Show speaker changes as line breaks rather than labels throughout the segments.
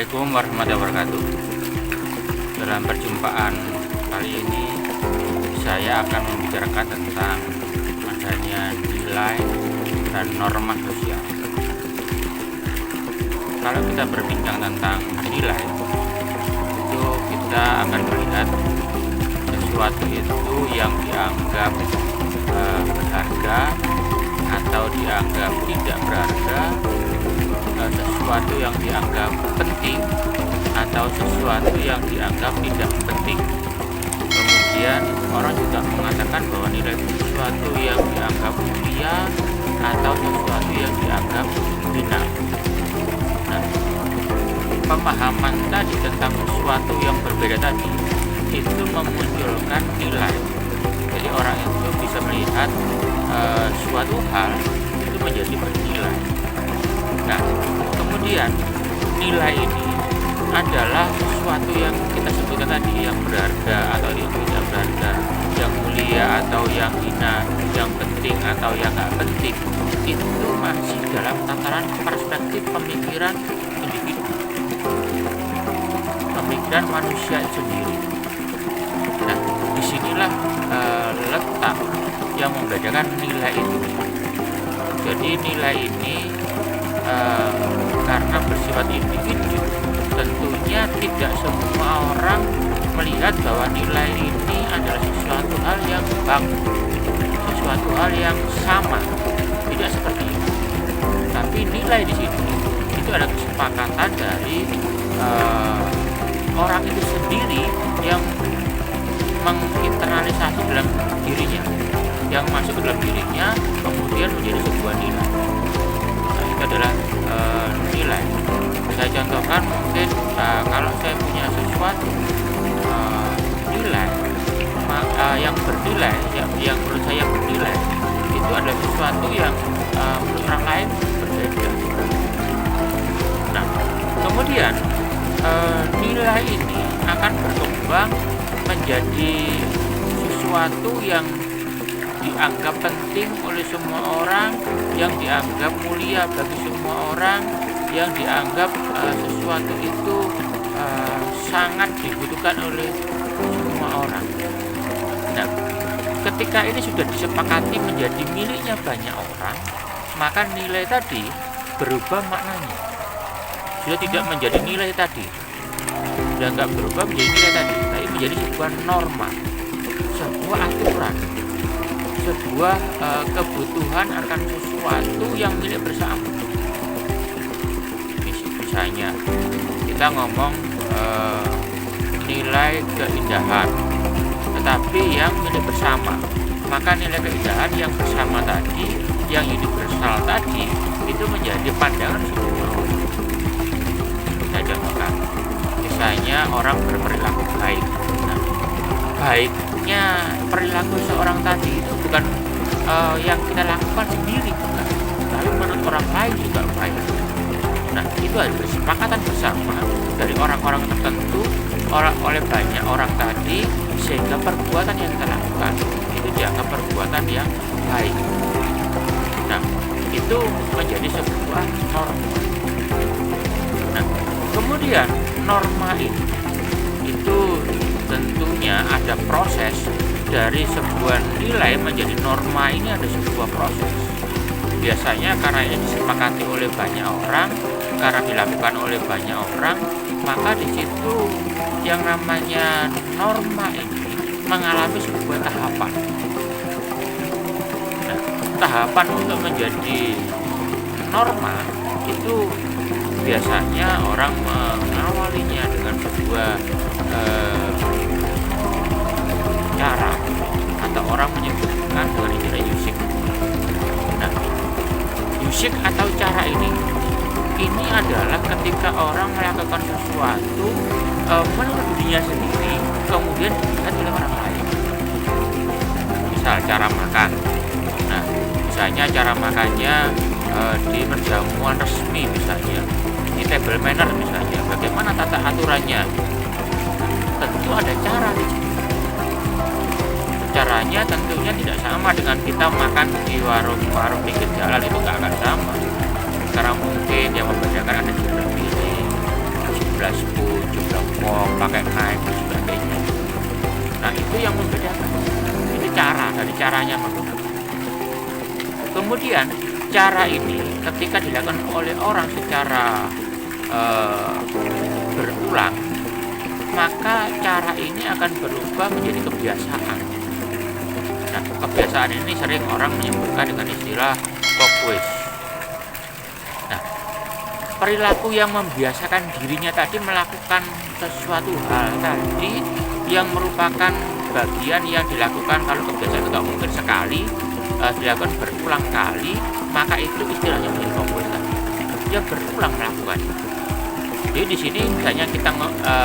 Assalamualaikum warahmatullahi wabarakatuh. Dalam perjumpaan kali ini saya akan membicarakan tentang adanya nilai dan norma sosial. Kalau kita berbincang tentang nilai, itu kita akan melihat sesuatu itu yang dianggap berharga atau dianggap tidak berharga, sesuatu yang dianggap penting atau sesuatu yang dianggap tidak penting. Kemudian orang juga mengatakan bahwa nilai itu sesuatu yang dianggap mulia atau sesuatu yang dianggap hina. Nah, pemahaman tadi tentang sesuatu yang berbeda tadi itu memunculkan nilai. Jadi orang itu bisa melihat suatu hal itu menjadi bernilai. Nah, kemudian nilai ini adalah sesuatu yang kita sebutkan tadi, yang berharga atau yang tidak berharga, yang mulia atau yang hina, yang penting atau yang nggak penting. Itu masih dalam tataran perspektif pemikiran individu, pemikiran manusia sendiri. Nah, disinilah letak yang membedakan nilai itu. Jadi nilai ini karena bersifat individu, tentunya tidak semua orang melihat bahwa nilai ini adalah sesuatu hal yang bagus, sesuatu hal yang sama. Tidak seperti itu. Tapi nilai di sini itu ada kesepakatan dari orang itu sendiri yang menginternalisasi dalam dirinya, yang masuk ke dalam dirinya, kemudian menjadi sebuah nilai. Itu adalah nilai. Saya contohkan mungkin kalau saya punya sesuatu nilai yang bernilai, yang menurut saya bernilai, itu adalah sesuatu yang menurut orang lain berbeda. Nah, kemudian nilai ini akan berkembang menjadi sesuatu yang dianggap penting oleh semua orang, yang dianggap mulia bagi semua orang, yang dianggap sesuatu itu sangat dibutuhkan oleh semua orang. Nah, ketika ini sudah disepakati menjadi miliknya banyak orang, maka nilai tadi berubah maknanya. Sudah tidak menjadi nilai tadi, sudah nggak berubah menjadi nilai tadi, tapi menjadi sebuah norma, sebuah aturan, sebuah kebutuhan akan sesuatu yang milik bersama. Misalnya kita ngomong nilai keindahan, tetapi yang milik bersama, maka nilai keindahan yang bersama tadi, yang universal tadi, itu menjadi pandangan semua orang. Saya contohkan, misalnya orang berperilaku baik. Nah, baiknya perilaku seorang tadi itu bukan yang kita lakukan sendiri, bukan, tapi menurut orang lain juga baik. Nah, itu adalah kesepakatan bersama dari orang-orang tertentu, oleh banyak orang tadi, sehingga perbuatan yang kita lakukan itu dianggap perbuatan yang baik. Nah, itu menjadi sebuah norma. Nah, kemudian norma ini itu tentunya ada proses dari sebuah nilai menjadi norma. Ini ada sebuah proses. Biasanya karena ini disepakati oleh banyak orang, karena dilakukan oleh banyak orang, maka di situ yang namanya norma ini mengalami sebuah tahapan. Nah, tahapan untuk menjadi norma itu biasanya orang mengawalinya dengan sebuah cara, atau orang menyebutkan dengan istilah usik. Nah, usik atau cara ini adalah ketika orang melakukan sesuatu menurut dirinya sendiri, kemudian dilihat oleh orang lain. Misal cara makan. Nah, misalnya cara makannya di perjamuan resmi, misalnya di table manner, misalnya bagaimana tata aturannya. Tentu ada cara di sini. Caranya tentunya tidak sama dengan kita makan di warung-warung pinggir jalan, itu nggak akan sama. Karena mungkin yang membedakan ada jumlah piring, belas pun jeblok, pakai knife dan sebagainya. Nah, itu yang membedakan. Ini dari caranya menggunakan. Kemudian cara ini ketika dilakukan oleh orang secara berulang, maka cara ini akan berubah menjadi kebiasaan. Nah, kebiasaan ini sering orang menyebutkan dengan istilah fokus. Nah, perilaku yang membiasakan dirinya tadi melakukan sesuatu hal tadi yang merupakan bagian yang dilakukan, kalau kebiasaan itu nggak mungkin sekali, dilakukan berulang kali, maka itu istilahnya menjadi fokus tadi. Dia berulang melakukannya. Jadi di sini misalnya kita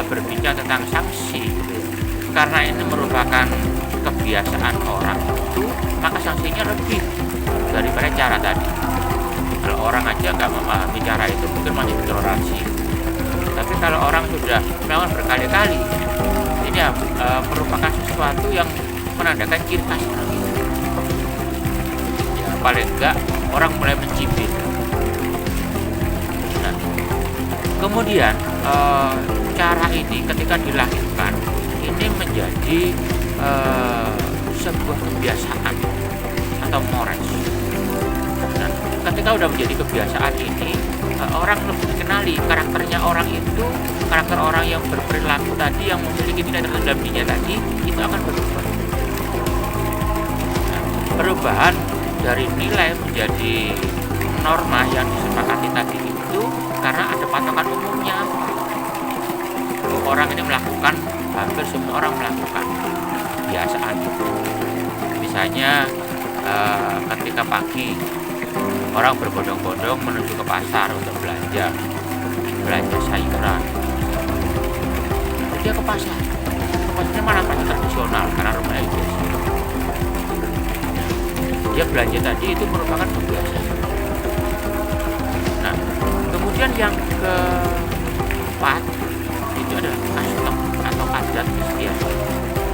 berbicara tentang sanksi, gitu. Karena ini merupakan kebiasaan orang itu, maka sanksinya lebih daripada cara tadi. Kalau orang aja nggak memahami cara itu, mungkin masih ditoleransi. Tapi kalau orang sudah melakukan berkali-kali, ini merupakan sesuatu yang menandakan ciri khas orang itu. Ya, paling enggak orang mulai mencibir. Nah, kemudian cara ini ketika dilakukan, ini menjadi sebuah kebiasaan atau mores. Nah, ketika udah menjadi kebiasaan ini, orang lebih dikenali karakternya orang itu, karakter orang yang berperilaku tadi, yang memiliki nilai tertentu dalam dirinya tadi, itu akan berubah. Nah, perubahan dari nilai menjadi norma yang disepakati tadi itu karena ada patokan umumnya. Orang ini melakukan, hampir semua orang melakukan kebiasaan itu. Misalnya ketika pagi orang berbondong-bondong menuju ke pasar untuk belanja sayuran. Dia ke pasar. Pasarnya mana pasar tradisional karena rumahnya itu. Dia belanja tadi itu merupakan kebiasaan. Nah, kemudian yang keempat itu adalah custom atau adat istiadat.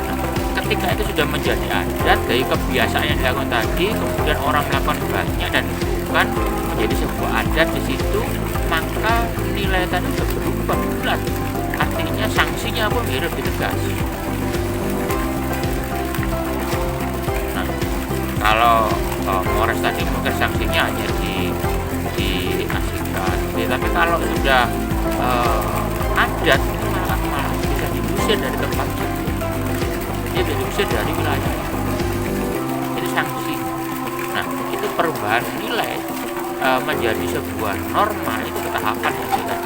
Nah, ketika itu sudah menjadi adat dari kebiasaan yang dilakukan tadi, kemudian orang melakukan banyak dan bukan menjadi sebuah adat di situ, maka nilai tadi sudah berubah bulat. Artinya sanksinya pun lebih tegas. Nah, kalau mores tadi mungkin sanksinya hanya diasingkan, tapi kalau sudah adat itu malah bisa diusir dari tempatnya, dia bisa diusir dari wilayah. Itu sanksi. Nah, itu perubahan nilai menjadi sebuah norma, itu tahapan yang kita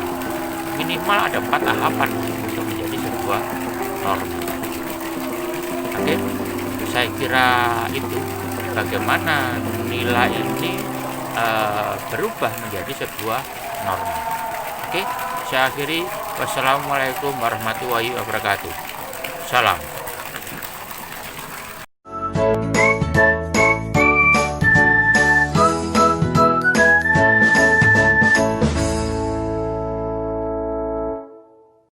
minimal ada 4 tahapan untuk menjadi sebuah norma. Oke, saya kira itu bagaimana nilai ini berubah menjadi sebuah norma. Oke, saya akhiri. Wassalamualaikum warahmatullahi wabarakatuh. Salam.